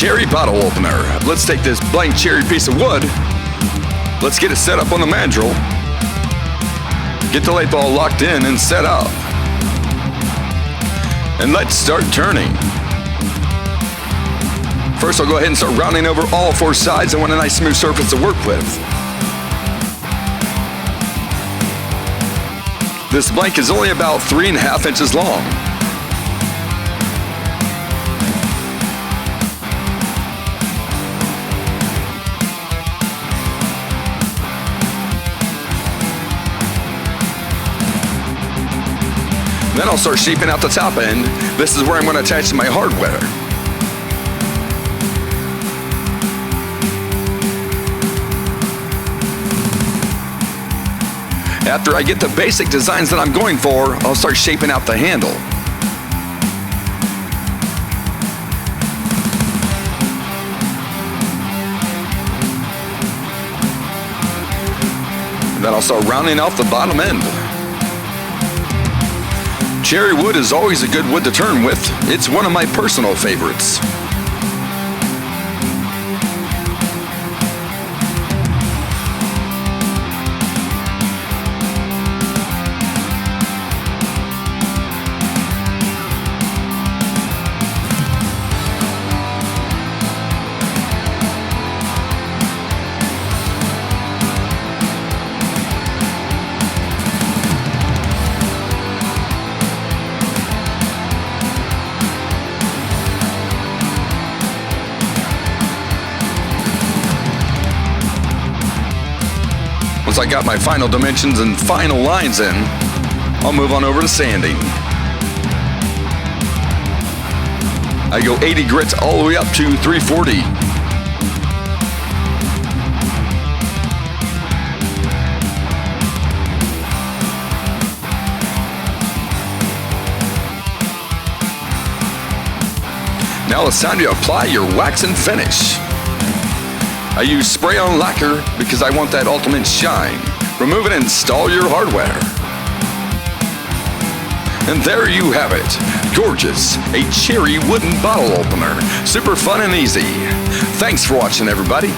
cherry bottle opener. Let's take this blank cherry piece of wood. Let's get it set up on the mandrel. Get the lathe ball locked in and set up. And let's start turning. First, I'll go ahead and start rounding over all four sides. I want a nice smooth surface to work with. This blank is only about 3.5 inches long. Then I'll start shaping out the top end. This is where I'm going to attach my hardware. After I get the basic designs that I'm going for, I'll start shaping out the handle. And then I'll start rounding off the bottom end. Cherry wood is always a good wood to turn with. It's one of my personal favorites. Once I got my final dimensions and final lines in, I'll move on over to sanding. I go 80 grits all the way up to 340. Now it's time to apply your wax and finish. I use spray-on lacquer because I want that ultimate shine. Remove and install your hardware. And there you have it. Gorgeous. A cherry wooden bottle opener. Super fun and easy. Thanks for watching, everybody.